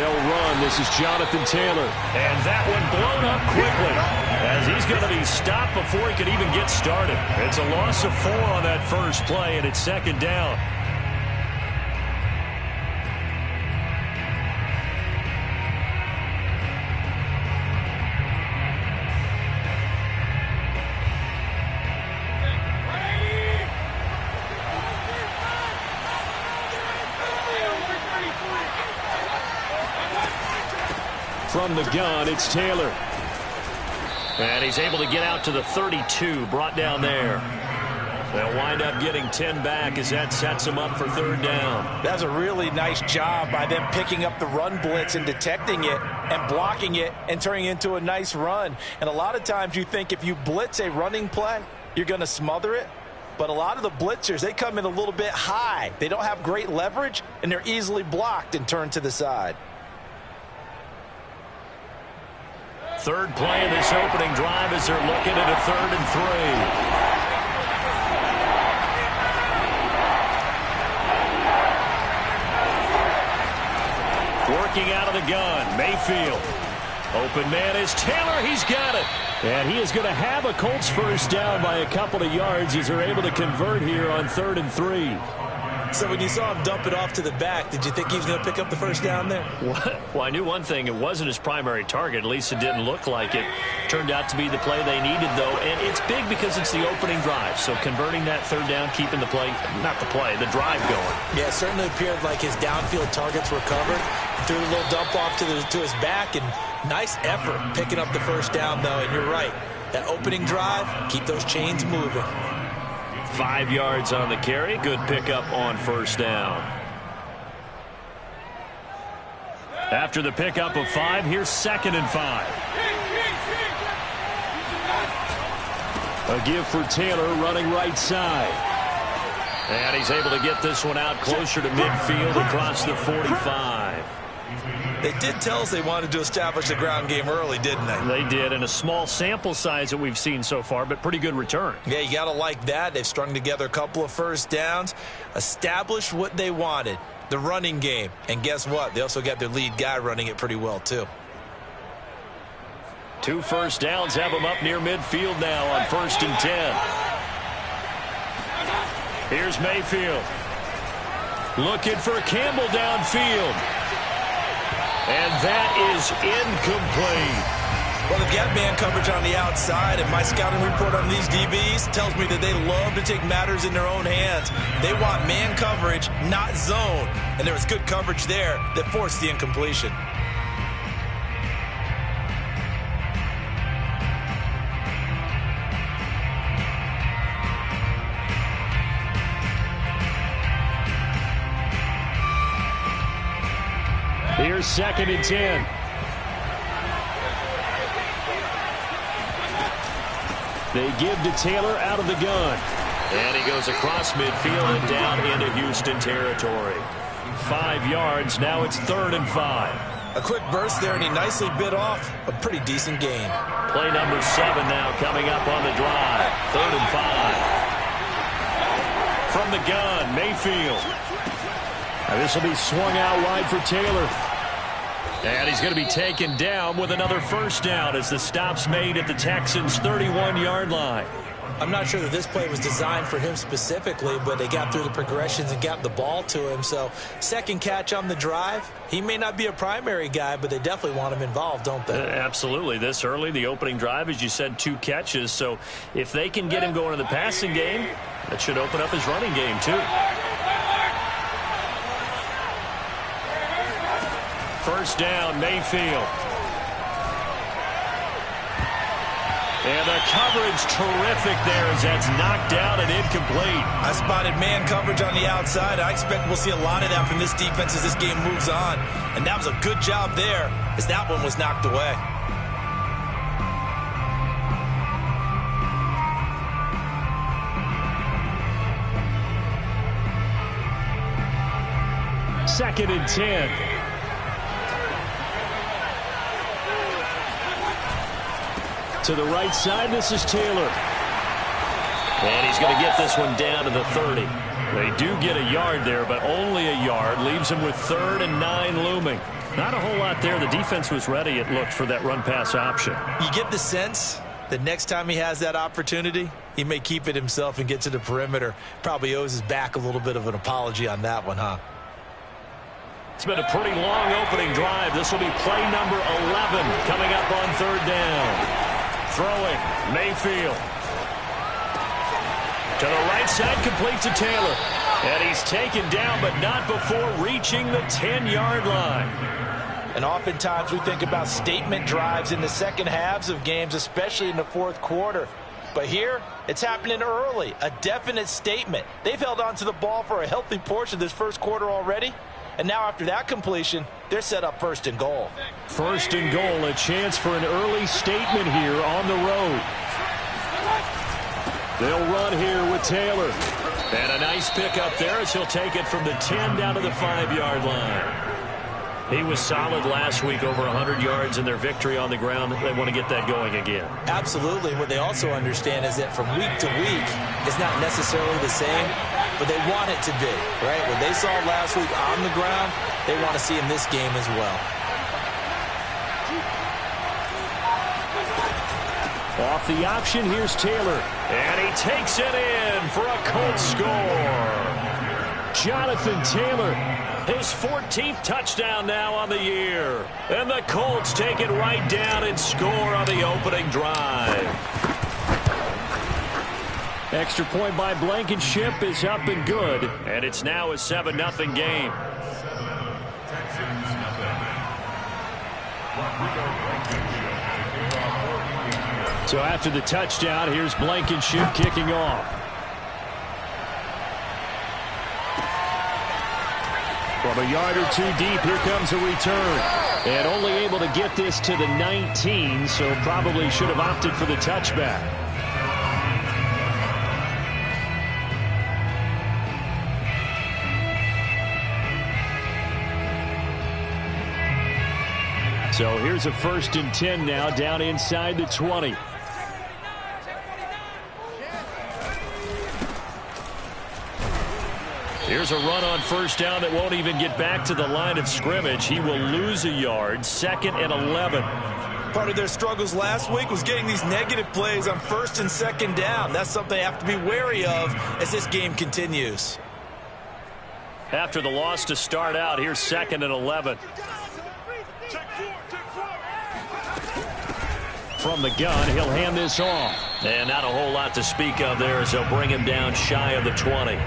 They'll run. This is Jonathan Taylor. And that one blown up quickly as he's going to be stopped before he could even get started. It's a loss of 4 on that first play, and it's second down. From the gun, it's Taylor. And he's able to get out to the 32, brought down there. They'll wind up getting 10 back as that sets them up for third down. That's a really nice job by them picking up the run blitz and detecting it and blocking it and turning it into a nice run. And a lot of times you think if you blitz a running play, you're going to smother it. But a lot of the blitzers, they come in a little bit high. They don't have great leverage, and they're easily blocked and turned to the side. Third play of this opening drive as they're looking at a 3rd and 3. Working out of the gun, Mayfield. Open man is Taylor. He's got it. And he is going to have a Colts first down by a couple of yards as they're able to convert here on 3rd and 3. So when you saw him dump it off to the back, did you think he was going to pick up the first down there? Well, I knew one thing. It wasn't his primary target. At least it didn't look like it. Turned out to be the play they needed, though. And it's big because it's the opening drive. So converting that third down, keeping the play, not the play, the drive going. Yeah, it certainly appeared like his downfield targets were covered. Threw a little dump off to his back, and nice effort picking up the first down, though. And you're right. That opening drive, keep those chains moving. 5 yards on the carry. Good pickup on first down. After the pickup of 5, here's 2nd and 5. A give for Taylor running right side. And he's able to get this one out closer to midfield across the 45. They did tell us they wanted to establish the ground game early, didn't they? They did, and a small sample size that we've seen so far, but pretty good return. Yeah, you got to like that. They've strung together a couple of first downs, established what they wanted, the running game. And guess what? They also got their lead guy running it pretty well, too. 2 first downs have them up near midfield now on 1st and 10. Here's Mayfield. Looking for Campbell downfield. And that is incomplete. Well, they've got man coverage on the outside, and my scouting report on these DBs tells me that they love to take matters in their own hands. They want man coverage, not zone. And there was good coverage there that forced the incompletion. Here's 2nd and 10. They give to Taylor out of the gun. And he goes across midfield and down into Houston territory. 5 yards. Now it's 3rd and 5. A quick burst there, and he nicely bit off a pretty decent gain. Play number 7 now coming up on the drive. 3rd and 5. From the gun, Mayfield. This will be swung out wide for Taylor. And he's going to be taken down with another first down as the stop's made at the Texans' 31-yard line. I'm not sure that this play was designed for him specifically, but they got through the progressions and got the ball to him. So, second catch on the drive. He may not be a primary guy, but they definitely want him involved, don't they? Absolutely. This early, the opening drive, as you said, 2 catches. So, if they can get him going in the passing game, that should open up his running game, too. First down, Mayfield. And the coverage terrific there as that's knocked out and incomplete. I spotted man coverage on the outside. I expect we'll see a lot of that from this defense as this game moves on. And that was a good job there as that one was knocked away. Second and 10. To the right side, this is Taylor. And he's going to get this one down to the 30. They do get a yard there, but only a yard. Leaves them with 3rd and 9 looming. Not a whole lot there. The defense was ready, it looked, for that run-pass option. You get the sense that next time he has that opportunity, he may keep it himself and get to the perimeter. Probably owes his back a little bit of an apology on that one, huh? It's been a pretty long opening drive. This will be play number 11 coming up on 3rd down. Throwing, Mayfield. To the right side, complete to Taylor. And he's taken down, but not before reaching the 10-yard line. And oftentimes we think about statement drives in the second halves of games, especially in the fourth quarter. But here, it's happening early. A definite statement. They've held on to the ball for a healthy portion of this first quarter already. And now after that completion, they're set up 1st and goal. 1st and goal, a chance for an early statement here on the road. They'll run here with Taylor. And a nice pickup there as he'll take it from the 10 down to the 5-yard line. He was solid last week, over 100 yards in their victory on the ground. They want to get that going again. Absolutely. What they also understand is that from week to week, it's not necessarily the same, but they want it to be, right? What they saw last week on the ground, they want to see in this game as well. Off the option, here's Taylor. And he takes it in for a Colts score. Jonathan Taylor. His 14th touchdown now on the year. And the Colts take it right down and score on the opening drive. Extra point by Blankenship is up and good. And it's now a 7-0 game. So after the touchdown, here's Blankenship kicking off. From a yard or two deep, here comes a return. And only able to get this to the 19, so probably should have opted for the touchback. So here's a 1st and 10 now, down inside the 20. Here's a run on 1st down that won't even get back to the line of scrimmage. He will lose a yard. 2nd and 11. Part of their struggles last week was getting these negative plays on 1st and 2nd down. That's something they have to be wary of as this game continues. After the loss to start out, here's 2nd and 11. From the gun, he'll hand this off. And not a whole lot to speak of there as they'll bring him down shy of the 20.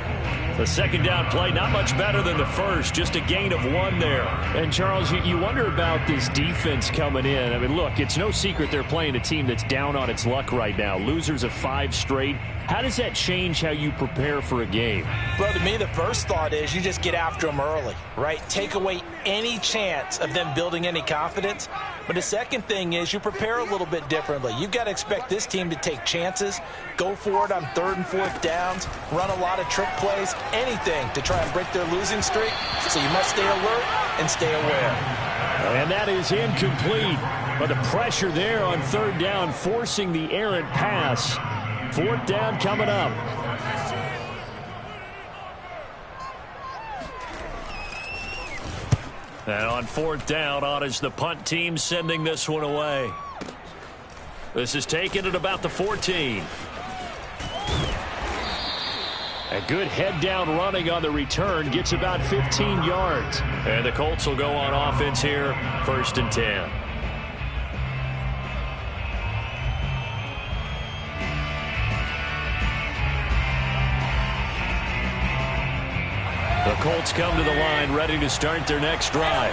The 2nd down play, not much better than the first, just a gain of 1 there. And, Charles, you wonder about this defense coming in. I mean, look, it's no secret they're playing a team that's down on its luck right now. Losers of 5 straight. How does that change how you prepare for a game? Well, to me, the first thought is you just get after them early, right? Take away any chance of them building any confidence. But the second thing is you prepare a little bit differently. You've got to expect this team to take chances, go for it on 3rd and 4th downs, run a lot of trick plays, anything to try and break their losing streak. So you must stay alert and stay aware. And that is incomplete. But the pressure there on 3rd down, forcing the errant pass. 4th down coming up. And on 4th down, on is the punt team sending this one away. This is taken at about the 14. A good head down running on the return, gets about 15 yards. And the Colts will go on offense here, 1st and 10. The Colts come to the line ready to start their next drive.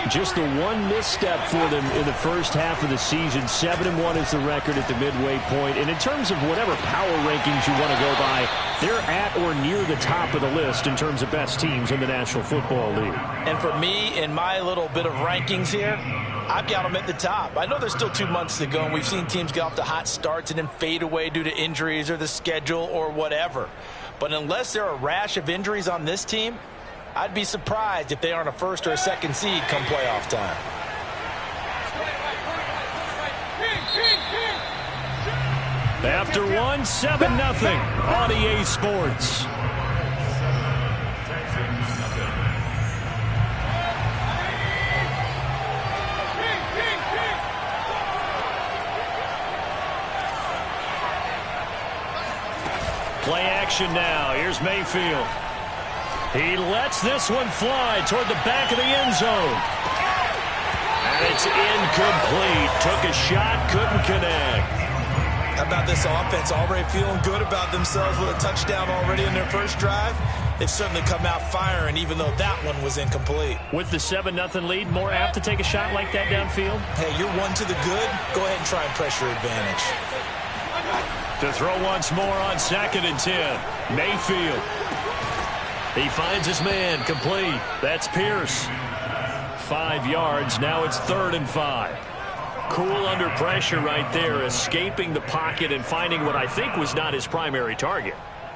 Just the one misstep for them in the first half of the season. 7-1 is the record at the midway point. And in terms of whatever power rankings you want to go by, they're at or near the top of the list in terms of best teams in the National Football League. And for me, in my little bit of rankings here, I've got them at the top. I know there's still 2 months to go, and we've seen teams get off to hot starts and then fade away due to injuries or the schedule or whatever. But unless there are a rash of injuries on this team, I'd be surprised if they aren't a 1st or a 2nd seed come playoff time. After 1, 7-0 on EA Sports. Play action now. Here's Mayfield. He lets this one fly toward the back of the end zone. And it's incomplete. Took a shot, couldn't connect. How about this offense already feeling good about themselves with a touchdown already in their first drive? They've certainly come out firing, even though that one was incomplete. With the 7-0 lead, more apt to take a shot like that downfield? Hey, you're one to the good. Go ahead and try and pressure advantage. To throw once more on 2nd and 10. Mayfield. He finds his man, complete. That's Pierce. 5 yards. Now it's 3rd and 5. Cool under pressure right there, escaping the pocket and finding what I think was not his primary target.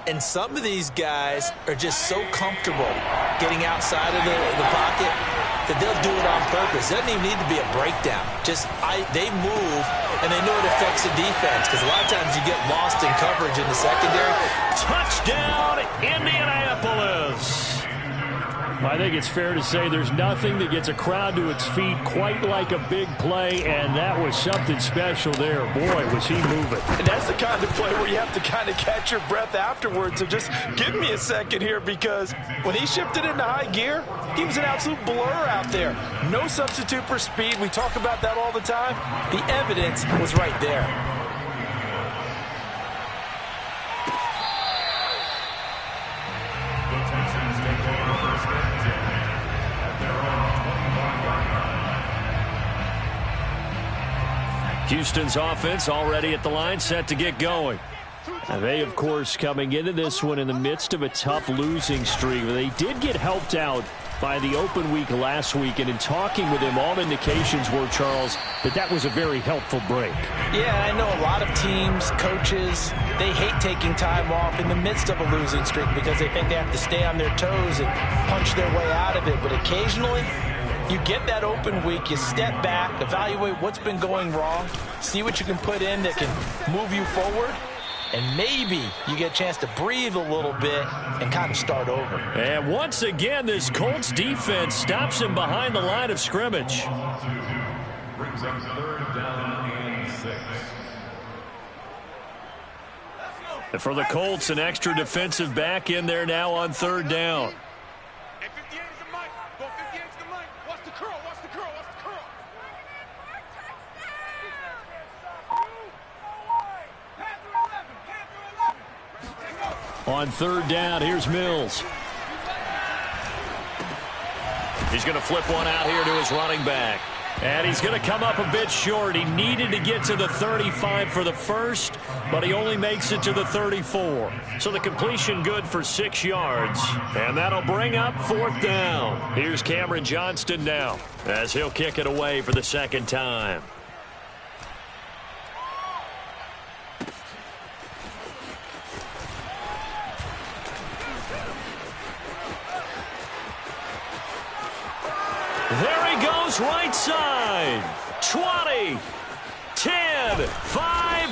And some of these guys are just so comfortable getting outside of the pocket that they'll do it on purpose. It doesn't even need to be a breakdown. They move, and they know it affects the defense, because a lot of times you get lost in coverage in the secondary. Touchdown, Indianapolis! I think it's fair to say there's nothing that gets a crowd to its feet quite like a big play, and that was something special there. Boy, was he moving. And that's the kind of play where you have to kind of catch your breath afterwards. So just give me a second here, because when he shifted into high gear, he was an absolute blur out there. No substitute for speed. We talk about that all the time. The evidence was right there. Houston's offense already at the line, set to get going. And they, of course, coming into this one in the midst of a tough losing streak. They did get helped out by the open week last week, and in talking with him, all indications were, Charles, that was a very helpful break. Yeah, I know a lot of teams, coaches, they hate taking time off in the midst of a losing streak because they think they have to stay on their toes and punch their way out of it. But occasionally, you get that open week, you step back, evaluate what's been going wrong, see what you can put in that can move you forward, and maybe you get a chance to breathe a little bit and kind of start over. And once again, this Colts defense stops him behind the line of scrimmage. Brings up 3rd down and 6. And for the Colts, an extra defensive back in there now on 3rd down. On 3rd down, here's Mills. He's going to flip one out here to his running back. And he's going to come up a bit short. He needed to get to the 35 for the first, but he only makes it to the 34. So the completion good for 6 yards. And that'll bring up 4th down. Here's Cameron Johnston now as he'll kick it away for the 2nd time. There he goes, right side. 20, 10, 5.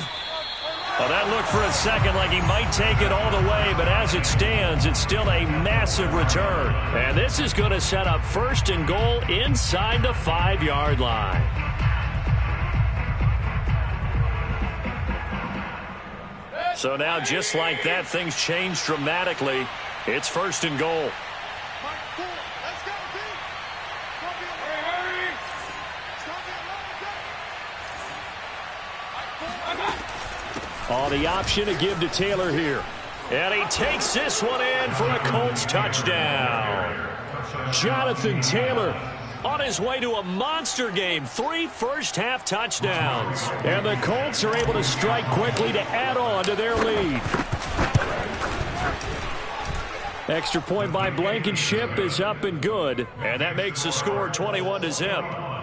Oh, that looked for a second like he might take it all the way, but as it stands, it's still a massive return. And this is going to set up 1st and goal inside the 5-yard line. So now, just like that, things change dramatically. It's 1st and goal. Oh, the option to give to Taylor here. And he takes this one in for a Colts touchdown. Jonathan Taylor on his way to a monster game. 3 first-half touchdowns. And the Colts are able to strike quickly to add on to their lead. Extra point by Blankenship is up and good. And that makes the score 21-0.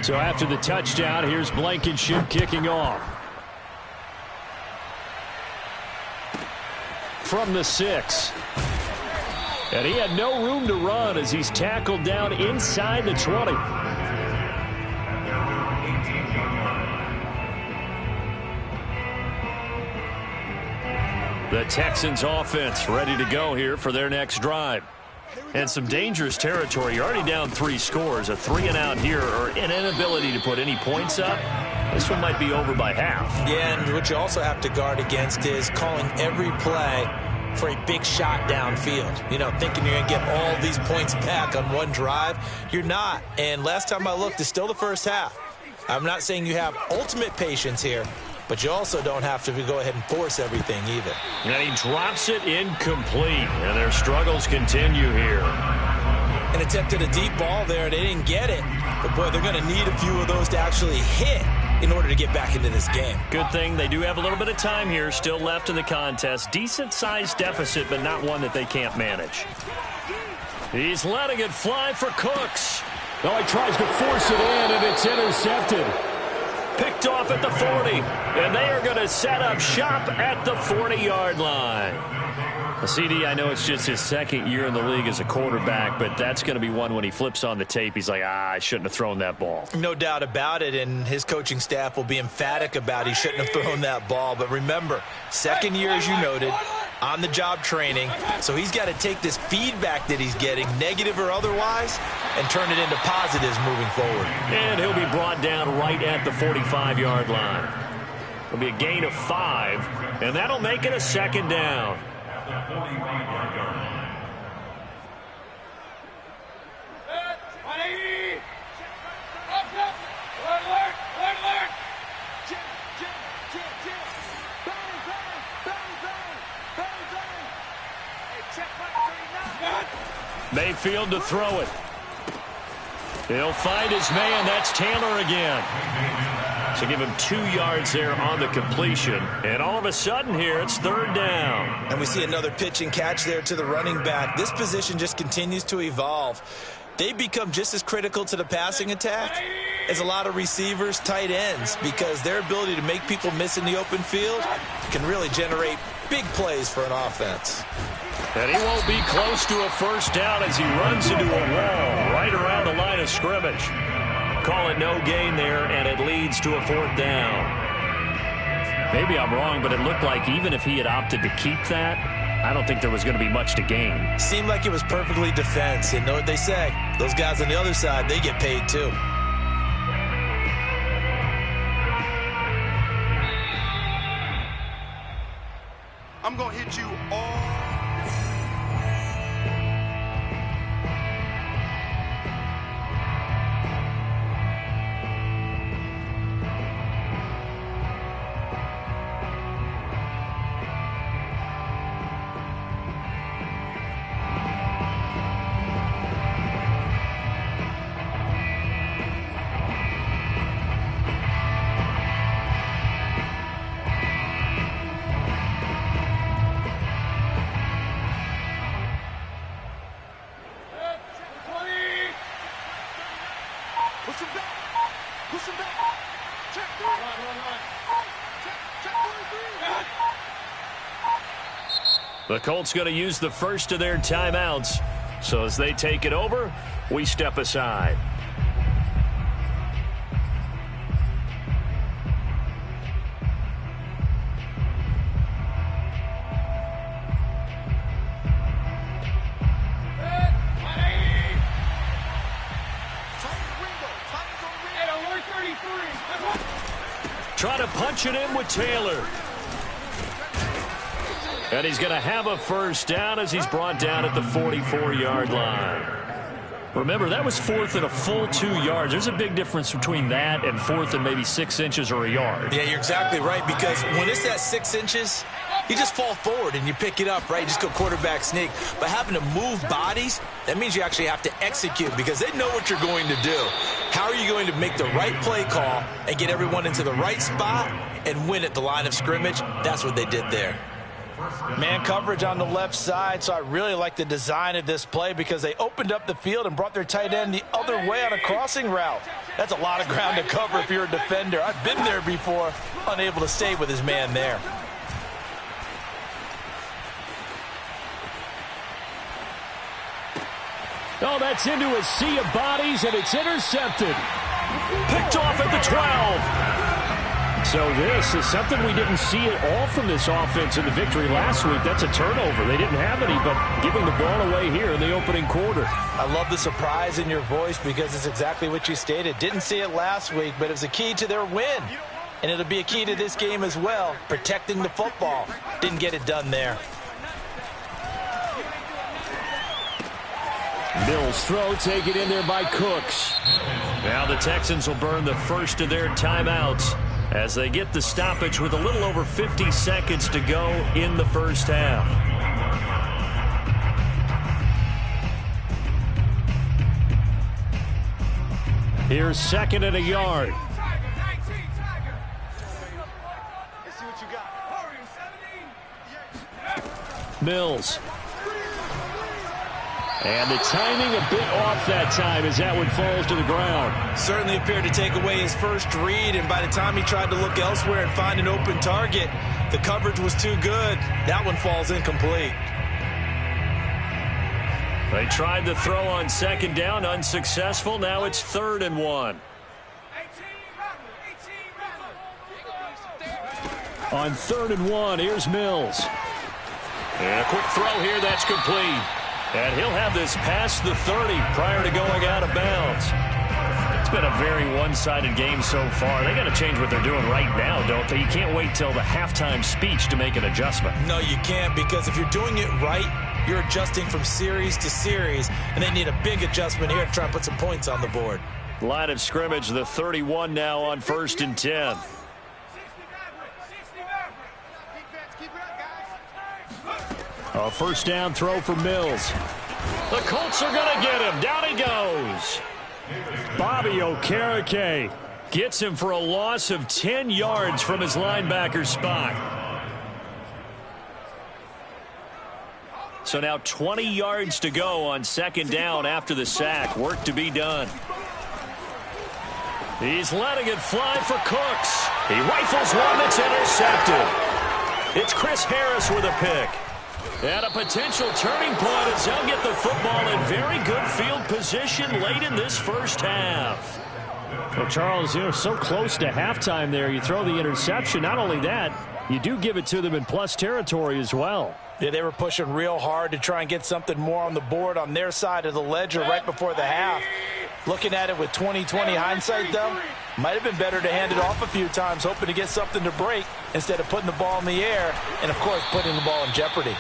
So after the touchdown, here's Blankenship kicking off. From the 6. And he had no room to run as he's tackled down inside the 20. The Texans offense ready to go here for their next drive. And some dangerous territory. You're already down 3 scores. A 3-and-out here, or an inability to put any points up. This one might be over by half. Yeah, and what you also have to guard against is calling every play for a big shot downfield. You know, thinking you're going to get all these points back on one drive. You're not. And last time I looked, it's still the first half. I'm not saying you have ultimate patience here, but you also don't have to go ahead and force everything either. And he drops it incomplete, and their struggles continue here. And attempted a deep ball there. They didn't get it. But, boy, they're going to need a few of those to actually hit in order to get back into this game. Good thing they do have a little bit of time here still left in the contest. Decent-sized deficit, but not one that they can't manage. He's letting it fly for Cooks. Well, he tries to force it in, and it's intercepted. Picked off at the 40, and they are going to set up shop at the 40-yard line. CD, I know it's just his second year in the league as a quarterback, but that's going to be one when he flips on the tape. He's like, I shouldn't have thrown that ball. No doubt about it, and his coaching staff will be emphatic about he shouldn't have thrown that ball. But remember, second year, as you noted, on-the-job training, so he's got to take this feedback that he's getting, negative or otherwise, and turn it into positives moving forward. And he'll be brought down right at the 45-yard line. It'll be a gain of 5, and that'll make it a second down. Mayfield to throw it. He'll find his man. That's Taylor again. So give him 2 yards there on the completion. And all of a sudden here, it's third down. And we see another pitch and catch there to the running back. This position just continues to evolve. They become just as critical to the passing attack as a lot of receivers, tight ends, because their ability to make people miss in the open field can really generate big plays for an offense. And he won't be close to a first down as he runs into a wall right around the line of scrimmage. Call it no gain there, and it leads to a fourth down. Maybe I'm wrong, but it looked like even if he had opted to keep that, I don't think there was going to be much to gain. Seemed like it was perfectly defense. And know what they say? Those guys on the other side, they get paid too. I'm going to hit you all. The Colts going to use the first of their timeouts. So as they take it over, we step aside. Try to punch it in with Taylor. And he's going to have a first down as he's brought down at the 44-yard line. Remember, that was fourth and a full 2 yards. There's a big difference between that and fourth and maybe 6 inches or a yard. Yeah, you're exactly right, because when it's at 6 inches, you just fall forward and you pick it up, right? You just go quarterback sneak. But having to move bodies, that means you actually have to execute because they know what you're going to do. How are you going to make the right play call and get everyone into the right spot and win at the line of scrimmage? That's what they did there. Man coverage on the left side, so I really like the design of this play because they opened up the field and brought their tight end the other way on a crossing route. That's a lot of ground to cover if you're a defender. I've been there before, unable to stay with his man there. Oh, that's into a sea of bodies, and it's intercepted. Picked off at the 12. So this is something we didn't see at all from this offense in the victory last week. That's a turnover. They didn't have any, but giving the ball away here in the opening quarter. I love the surprise in your voice because it's exactly what you stated. Didn't see it last week, but it was a key to their win. And it'll be a key to this game as well, protecting the football. Didn't get it done there. Mills throw, take it in there by Cooks. Now the Texans will burn the first of their timeouts as they get the stoppage with a little over 50 seconds to go in the first half. Here's second and a yard. Mills. And the timing a bit off that time as that one falls to the ground. Certainly appeared to take away his first read, and by the time he tried to look elsewhere and find an open target, the coverage was too good. That one falls incomplete. They tried the throw on second down, unsuccessful. Now it's 3rd and 1. On 3rd and 1, here's Mills. And a quick throw here that's complete. And he'll have this past the 30 prior to going out of bounds. It's been a very one-sided game so far. They got to change what they're doing right now, don't they? You can't wait till the halftime speech to make an adjustment. No, you can't, because if you're doing it right, you're adjusting from series to series, and they need a big adjustment here to try and put some points on the board. Line of scrimmage, the 31 now on 1st and 10. A first down throw for Mills. The Colts are going to get him. Down he goes. Bobby Okereke gets him for a loss of 10 yards from his linebacker spot. So now 20 yards to go on second down after the sack. Work to be done. He's letting it fly for Cooks. He rifles one that's intercepted. It's Chris Harris with a pick. And a potential turning point as they'll get the football in very good field position late in this first half. Well, Charles, you're so close to halftime there. You throw the interception. Not only that, you do give it to them in plus territory as well. Yeah, they were pushing real hard to try and get something more on the board on their side of the ledger right before the half. Looking at it with 20/20 hindsight, though, might have been better to hand it off a few times, hoping to get something to break instead of putting the ball in the air and, of course, putting the ball in jeopardy.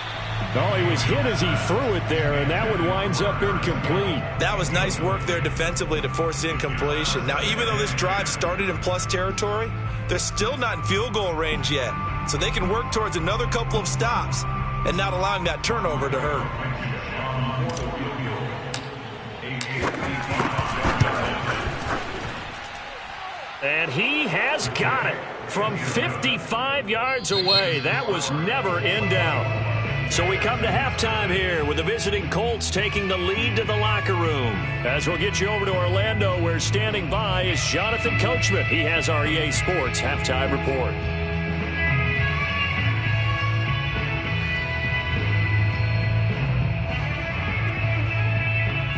Oh, he was hit as he threw it there, and that one winds up incomplete. That was nice work there defensively to force incompletion. Now, even though this drive started in plus territory, they're still not in field goal range yet, so they can work towards another couple of stops and not allowing that turnover to hurt. And he has got it from 55 yards away. That was never in doubt. So we come to halftime here with the visiting Colts taking the lead to the locker room. As we'll get you over to Orlando, where standing by is Jonathan Coachman. He has our EA Sports halftime report.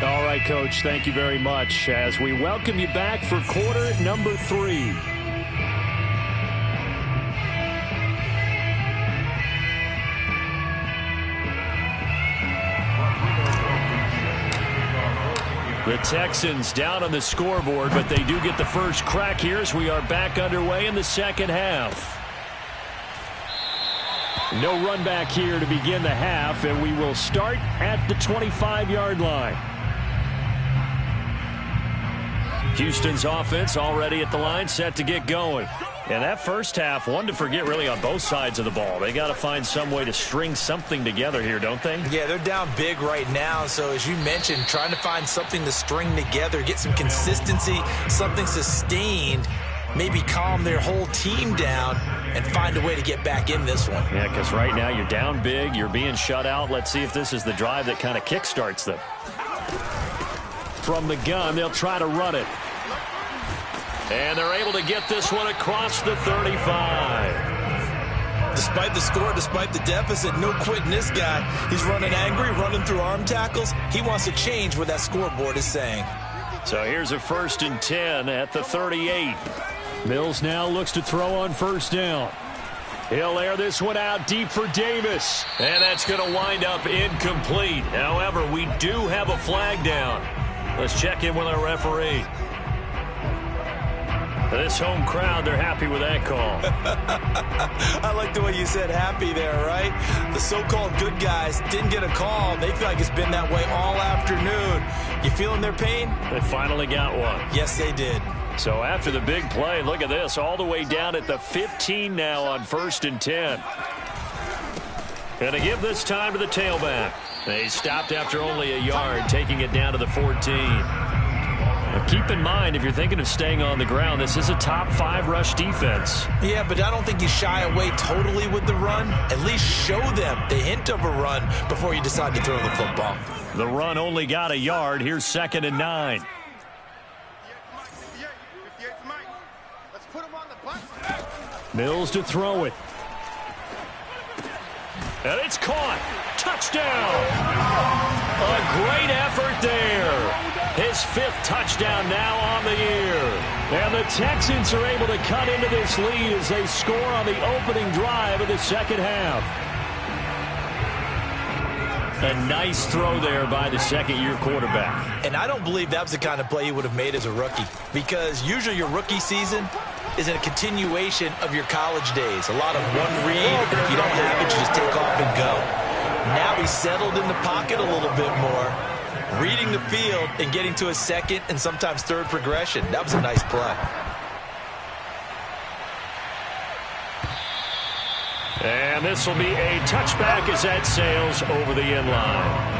All right, Coach, thank you very much as we welcome you back for quarter number 3. The Texans down on the scoreboard, but they do get the first crack here as we are back underway in the second half. No run back here to begin the half, and we will start at the 25-yard line. Houston's offense already at the line, set to get going. And that first half, one to forget really on both sides of the ball. They got to find some way to string something together here, don't they? Yeah, they're down big right now. So as you mentioned, trying to find something to string together, get some consistency, something sustained, maybe calm their whole team down and find a way to get back in this one. Yeah, because right now you're down big, you're being shut out. Let's see if this is the drive that kind of kickstarts them. From the gun, they'll try to run it. And they're able to get this one across the 35. Despite the score, despite the deficit, no quitting this guy. He's running angry, running through arm tackles. He wants to change what that scoreboard is saying. So here's a 1st and 10 at the 38. Mills now looks to throw on first down. He'll air this one out deep for Davis. And that's going to wind up incomplete. However, we do have a flag down. Let's check in with our referee. This home crowd, they're happy with that call. I like the way you said happy there, right? The so-called good guys didn't get a call. They feel like it's been that way all afternoon. You feeling their pain? They finally got one. Yes, they did. So after the big play, look at this, all the way down at the 15 now on 1st and 10. Going to give this time to the tailback. They stopped after only a yard, taking it down to the 14. Now keep in mind, if you're thinking of staying on the ground, this is a top 5 rush defense. Yeah, but I don't think you shy away totally with the run. At least show them the hint of a run before you decide to throw the football. The run only got a yard. Here's 2nd and 9. Mills to throw it. And it's caught. Touchdown. A great effort there. His 5th touchdown now on the year. And the Texans are able to cut into this lead as they score on the opening drive of the second half. A nice throw there by the second-year quarterback. And I don't believe that was the kind of play he would have made as a rookie, because usually your rookie season is a continuation of your college days. A lot of one read, and if you don't have it, you just take off and go. Now he's settled in the pocket a little bit more, reading the field and getting to a second and sometimes third progression. That was a nice play. And this will be a touchback as that sails over the end line.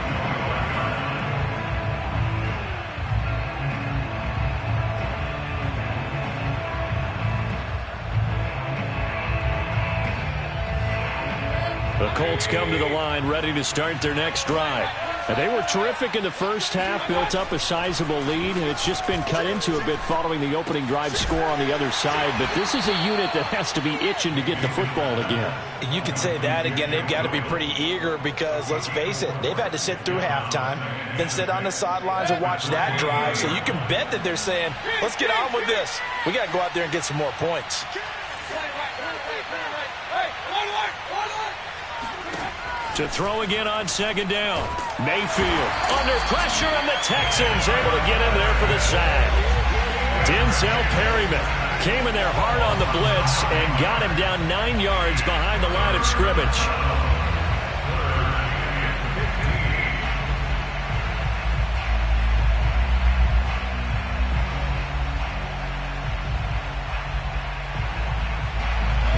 The Colts come to the line ready to start their next drive. And they were terrific in the first half, built up a sizable lead, and it's just been cut into a bit following the opening drive score on the other side. But this is a unit that has to be itching to get the football again. You could say that again. They've got to be pretty eager because, let's face it, they've had to sit through halftime, then sit on the sidelines and watch that drive. So you can bet that they're saying, let's get on with this. We got to go out there and get some more points. To throw again on 2nd down. Mayfield under pressure, and the Texans able to get in there for the sack. Denzel Perryman came in there hard on the blitz and got him down 9 yards behind the line of scrimmage.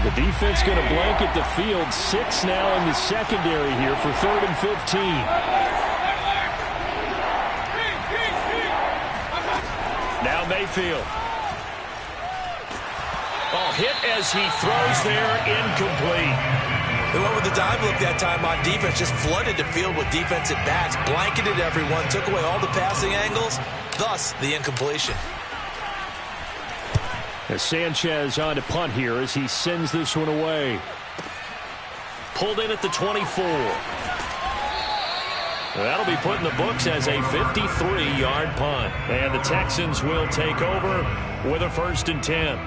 The defense going to blanket the field. 6 now in the secondary here for 3rd and 15. Now Mayfield. Oh, hit as he throws there, incomplete. They went with the dive look that time on defense, just flooded the field with defensive backs, blanketed everyone, took away all the passing angles, thus the incompletion. As Sanchez on to punt here as he sends this one away. Pulled in at the 24. That'll be put in the books as a 53-yard punt. And the Texans will take over with a 1st and 10.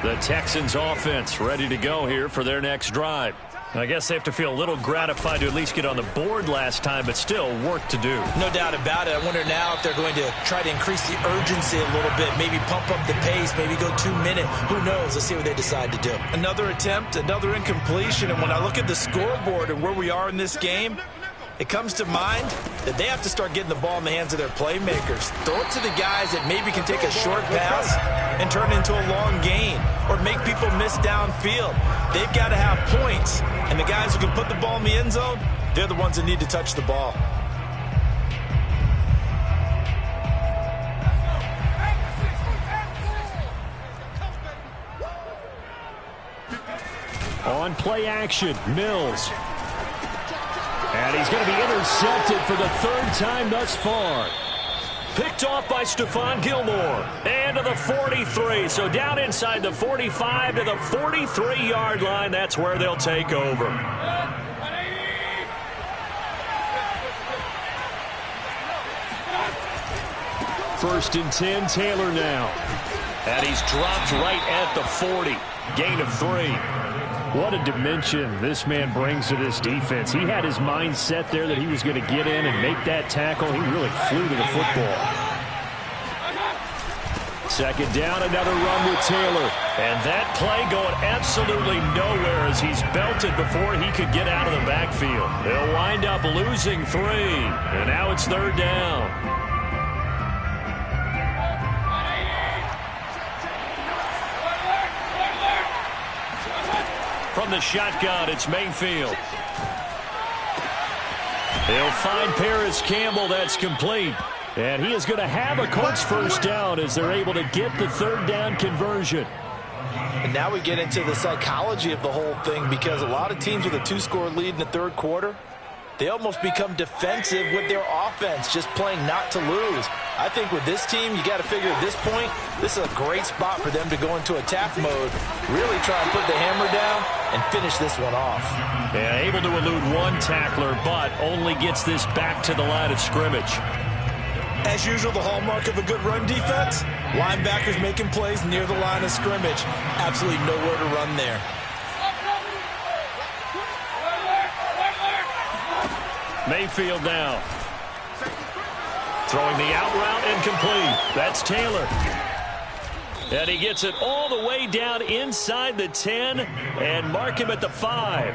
The Texans offense ready to go here for their next drive. I guess they have to feel a little gratified to at least get on the board last time, but still work to do. No doubt about it. I wonder now if they're going to try to increase the urgency a little bit, maybe pump up the pace, maybe go 2-minute. Who knows? Let's see what they decide to do. Another attempt, another incompletion, and when I look at the scoreboard and where we are in this game, it comes to mind that they have to start getting the ball in the hands of their playmakers. Throw it to the guys that maybe can take a short pass and turn it into a long gain or make people miss downfield. They've got to have points, and the guys who can put the ball in the end zone, they're the ones that need to touch the ball. On play action, Mills. And he's going to be intercepted for the 3rd time thus far. Picked off by Stephon Gilmore. And to the 43. So down inside the 45 to the 43-yard line. That's where they'll take over. 1st and 10, Taylor now. And he's dropped right at the 40. Gain of 3. What a dimension this man brings to this defense. He had his mind set there that he was going to get in and make that tackle. He really flew to the football. Second down, another run with Taylor. And that play going absolutely nowhere as he's belted before he could get out of the backfield. They'll wind up losing 3. And now it's third down. From the shotgun, it's Mayfield. They'll find Paris Campbell. That's complete. And he is going to have a Colts first down as they're able to get the third down conversion. And now we get into the psychology of the whole thing, because a lot of teams with a 2-score lead in the third quarter, they almost become defensive with their offense, just playing not to lose. I think with this team, you got to figure at this point, this is a great spot for them to go into attack mode, really try and put the hammer down and finish this one off. Yeah, able to elude one tackler, but only gets this back to the line of scrimmage. As usual, the hallmark of a good run defense, linebackers making plays near the line of scrimmage. Absolutely nowhere to run there. Mayfield now. Throwing the out route incomplete. That's Taylor. And he gets it all the way down inside the 10 and mark him at the 5.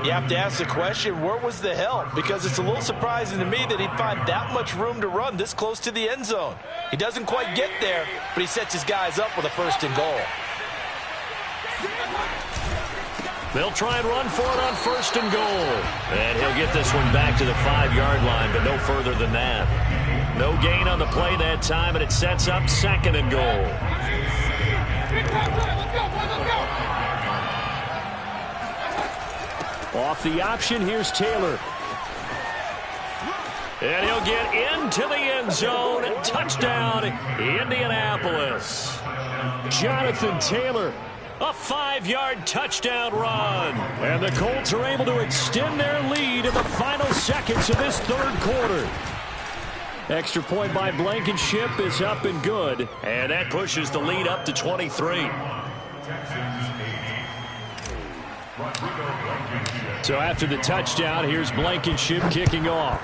You have to ask the question, where was the help? Because it's a little surprising to me that he'd find that much room to run this close to the end zone. He doesn't quite get there, but he sets his guys up with a 1st and goal. They'll try and run for it on 1st and goal. And he'll get this one back to the 5-yard line, but no further than that. No gain on the play that time, and it sets up 2nd and goal. Off the option, here's Taylor. And he'll get into the end zone. Touchdown, Indianapolis. Jonathan Taylor. A 5-yard touchdown run. And the Colts are able to extend their lead in the final seconds of this third quarter. Extra point by Blankenship is up and good. And that pushes the lead up to 23. So after the touchdown, here's Blankenship kicking off.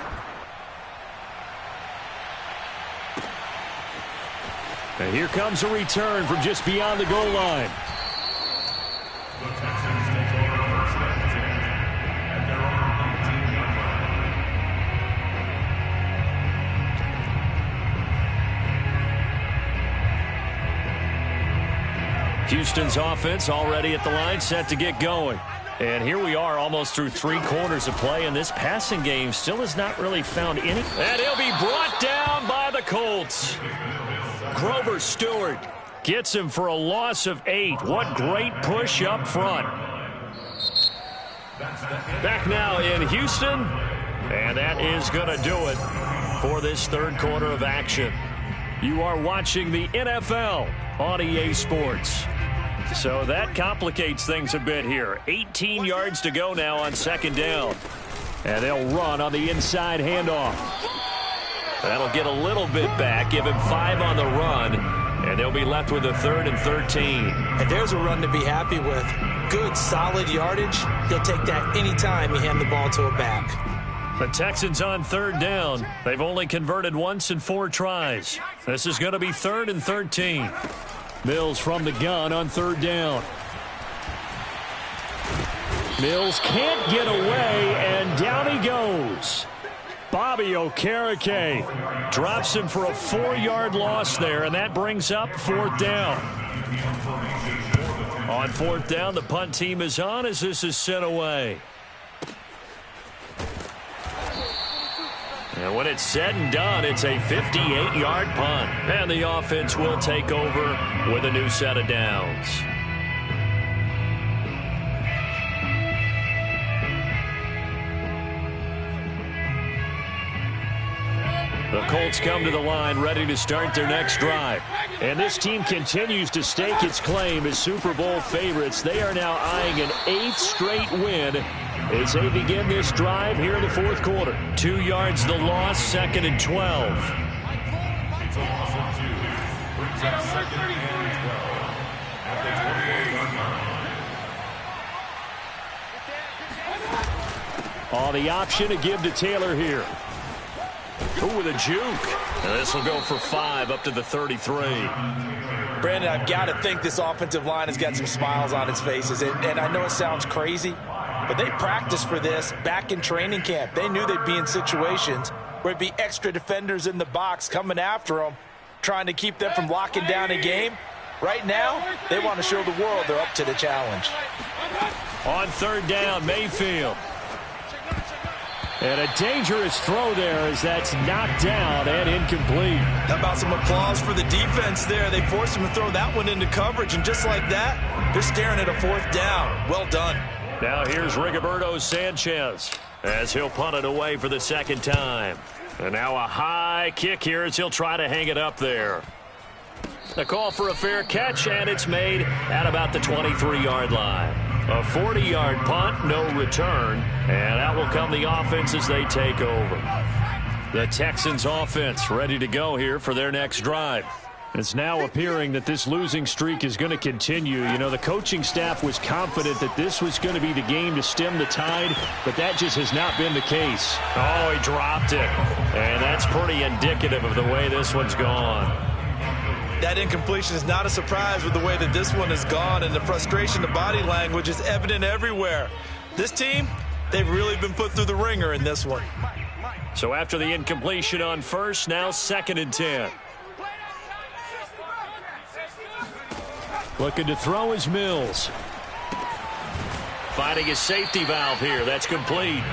And here comes a return from just beyond the goal line. The Texans take over first and 10 at their own 19-yard line. Houston's offense already at the line, set to get going. And here we are almost through 3 quarters of play, and this passing game still has not really found any. And he'll be brought down by the Colts. Grover Stewart gets him for a loss of 8. What great push up front. Back now in Houston, and that is going to do it for this third quarter of action. You are watching the NFL on EA Sports. So that complicates things a bit here. 18 yards to go now on 2nd down. And they'll run on the inside handoff. That'll get a little bit back, give him 5 on the run, and they'll be left with a 3rd and 13. And there's a run to be happy with. Good, solid yardage. He'll take that anytime you hand the ball to a back. The Texans on 3rd down. They've only converted once in 4 tries. This is going to be 3rd and 13. Mills from the gun on 3rd down. Mills can't get away, and down he goes. Bobby Okereke drops him for a 4-yard loss there, and that brings up 4th down. On 4th down, the punt team is on as this is sent away. And when it's said and done, it's a 58-yard punt. And the offense will take over with a new set of downs. The Colts come to the line ready to start their next drive. And this team continues to stake its claim as Super Bowl favorites. They are now eyeing an 8th straight win as they begin this drive here in the 4th quarter. 2 yards the loss, 2nd and 12. It's a loss of 2. Brings up 2nd and 12 at the 28-yard line. Oh, the option to give to Taylor here. Ooh, with a juke. And this will go for 5 up to the 33. Brandon, I've got to think this offensive line has got some smiles on its faces. And I know it sounds crazy, but they practiced for this back in training camp. They knew they'd be in situations where it'd be extra defenders in the box coming after them, trying to keep them from locking down a game. Right now, they want to show the world they're up to the challenge. On third down, Mayfield. And a dangerous throw there as that's knocked down and incomplete. How about some applause for the defense there? They forced him to throw that one into coverage, and just like that, they're staring at a 4th down. Well done. Now here's Rigoberto Sanchez as he'll punt it away for the 2nd time. And now a high kick here as he'll try to hang it up there. The call for a fair catch, and it's made at about the 23-yard line. A 40-yard punt, no return, and out will come the offense as they take over. The Texans offense ready to go here for their next drive. It's now appearing that this losing streak is going to continue. You know, the coaching staff was confident that this was going to be the game to stem the tide, but that just has not been the case. Oh, he dropped it, and that's pretty indicative of the way this one's gone. That incompletion is not a surprise with the way that this one has gone, and the frustration, the body language is evident everywhere. This team, they've really been put through the ringer in this one. So after the incompletion on first, now 2nd and 10. Looking to throw is Mills. Finding his safety valve here. That's complete.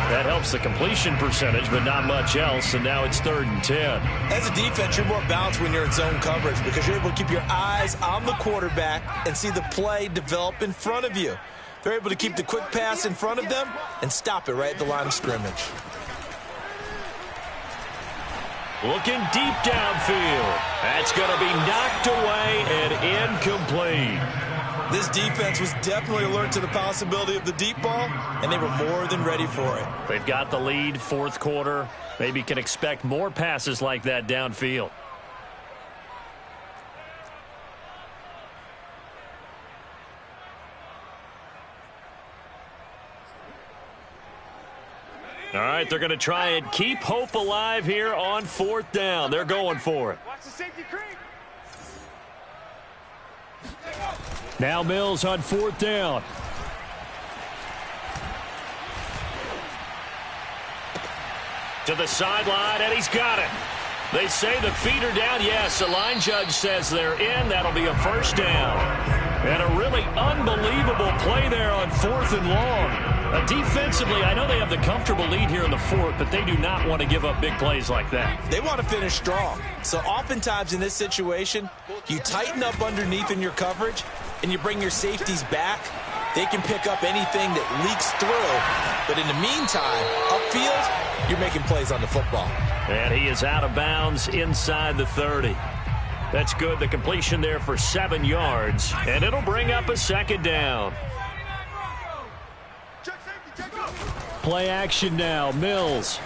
That helps the completion percentage, but not much else, and now it's 3rd and 10. As a defense, you're more balanced when you're in zone coverage because you're able to keep your eyes on the quarterback and see the play develop in front of you. They're able to keep the quick pass in front of them and stop it right at the line of scrimmage. Looking deep downfield. That's going to be knocked away and incomplete. This defense was definitely alert to the possibility of the deep ball, and they were more than ready for it. They've got the lead, 4th quarter. Maybe can expect more passes like that downfield. All right, they're going to try and keep hope alive here on 4th down. They're going for it. Watch the safety creep. Now Mills on 4th down. To the sideline, and he's got it. They say the feet are down. Yes, the line judge says they're in. That'll be a 1st down. And a really unbelievable play there on 4th and long. Defensively, I know they have the comfortable lead here in the 4th, but they do not want to give up big plays like that. They want to finish strong. So oftentimes in this situation, you tighten up underneath in your coverage, and you bring your safeties back. They can pick up anything that leaks through. But in the meantime, upfield, you're making plays on the football. And he is out of bounds inside the 30. That's good. The completion there for 7 yards. And it'll bring up a 2nd down. Play action now. Mills.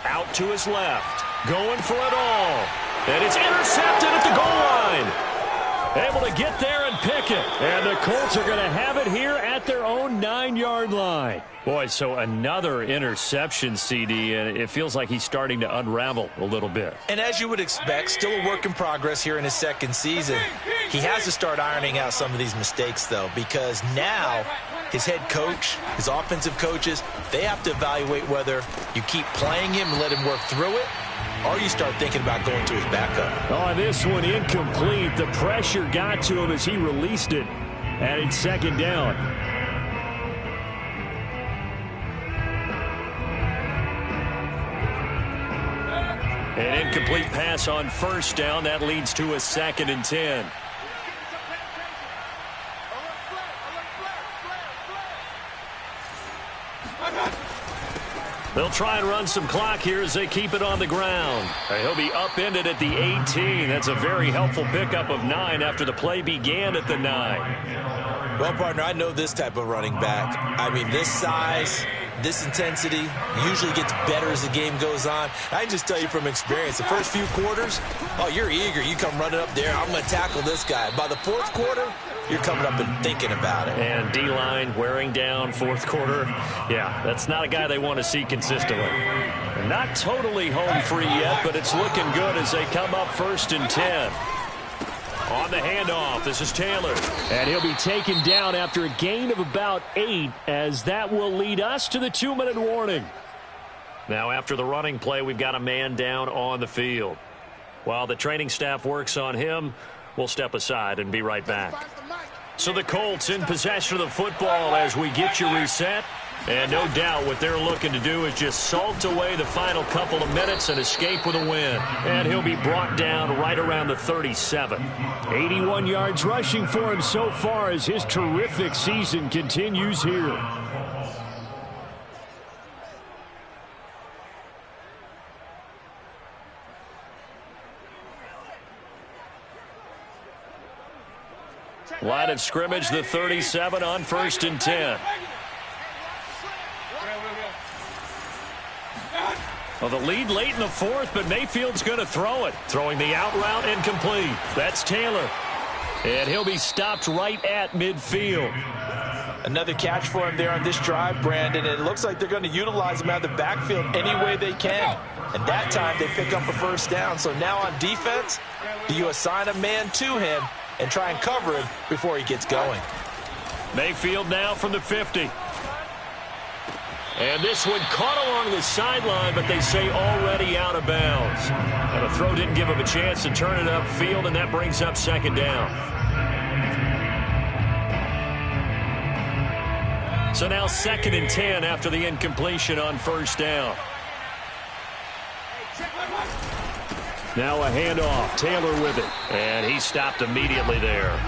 Out to his left. Going for it all. And it's intercepted at the goal line. Able to get there and pick it. And the Colts are going to have it here at their own 9-yard line. Boy, so another interception, CD, and it feels like he's starting to unravel a little bit. And as you would expect, still a work in progress here in his 2nd season. He has to start ironing out some of these mistakes, though, because now his head coach, his offensive coaches, they have to evaluate whether you keep playing him and let him work through it, or you start thinking about going to his backup. Oh, this one incomplete. The pressure got to him as he released it. And it's 2nd down. An incomplete pass on 1st down. That leads to a 2nd and 10. They'll try and run some clock here as they keep it on the ground. He'll be upended at the 18. That's a very helpful pickup of 9 after the play began at the 9. Well, partner, I know this type of running back. I mean, this size, this intensity usually gets better as the game goes on. I can just tell you from experience, the first few quarters, oh, you're eager. You come running up there, I'm going to tackle this guy. By the 4th quarter, you're coming up and thinking about it. And D-line wearing down fourth quarter. Yeah, that's not a guy they want to see consistently. Not totally home free yet, but it's looking good as they come up 1st and 10. On the handoff, this is Taylor. And he'll be taken down after a gain of about 8, as that will lead us to the 2-minute warning. Now after the running play, we've got a man down on the field. While the training staff works on him, we'll step aside and be right back. So the Colts in possession of the football as we get you reset. And no doubt what they're looking to do is just salt away the final couple of minutes and escape with a win. And he'll be brought down right around the 37. 81 yards rushing for him so far as his terrific season continues here. Line of scrimmage, the 37 on 1st and 10. Well, the lead late in the 4th, but Mayfield's going to throw it. Throwing the out route incomplete. That's Taylor. And he'll be stopped right at midfield. Another catch for him there on this drive, Brandon. And it looks like they're going to utilize him out of the backfield any way they can. And that time they pick up a 1st down. So now on defense, do you assign a man to him and try and cover him before he gets going? Mayfield now from the 50. And this one caught along the sideline, but they say already out of bounds. And the throw didn't give him a chance to turn it upfield, and that brings up 2nd down. So now 2nd and 10 after the incompletion on 1st down. Now a handoff. Taylor with it. And he stopped immediately there.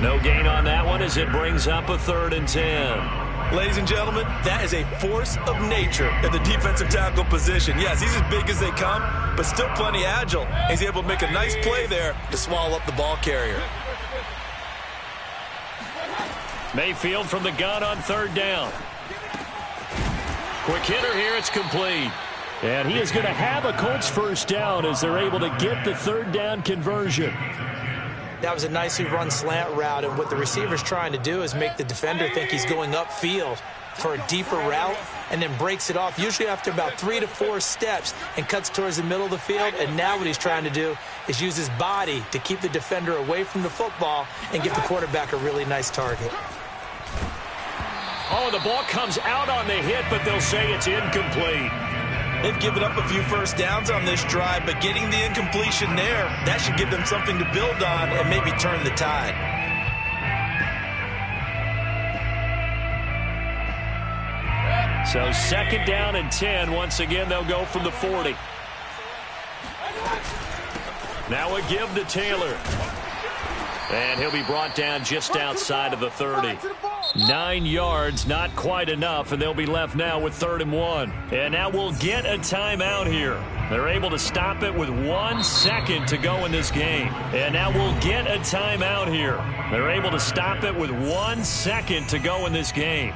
No gain on that one as it brings up a 3rd and 10. Ladies and gentlemen, that is a force of nature at the defensive tackle position. Yes, he's as big as they come, but still plenty agile. He's able to make a nice play there to swallow up the ball carrier. Mayfield from the gun on 3rd down. Quick hitter here, it's complete. And he is going to have a Colts 1st down as they're able to get the 3rd down conversion. That was a nicely run slant route, and what the receiver's trying to do is make the defender think he's going upfield for a deeper route and then breaks it off, usually after about 3 to 4 steps, and cuts towards the middle of the field. And now what he's trying to do is use his body to keep the defender away from the football and give the quarterback a really nice target. Oh, the ball comes out on the hit, but they'll say it's incomplete. They've given up a few 1st downs on this drive, but getting the incompletion there, that should give them something to build on and maybe turn the tide. So 2nd down and 10. Once again, they'll go from the 40. Now a give to Taylor. And he'll be brought down just outside of the 30. 9 yards, not quite enough, and they'll be left now with 3rd and 1. And now we'll get a timeout here. They're able to stop it with 1 second to go in this game. And now we'll get a timeout here. They're able to stop it with 1 second to go in this game.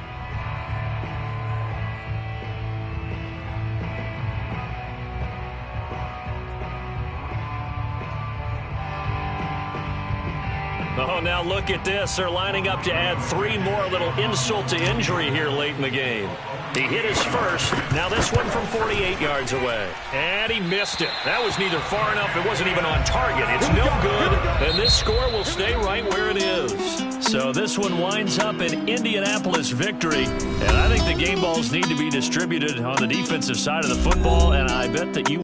Oh, now look at this. They're lining up to add 3 more, little insult to injury here late in the game. He hit his first. Now this one from 48 yards away. And he missed it. That was neither far enough. It wasn't even on target. It's no good. And this score will stay right where it is. So this one winds up an Indianapolis victory. And I think the game balls need to be distributed on the defensive side of the football. And I bet that you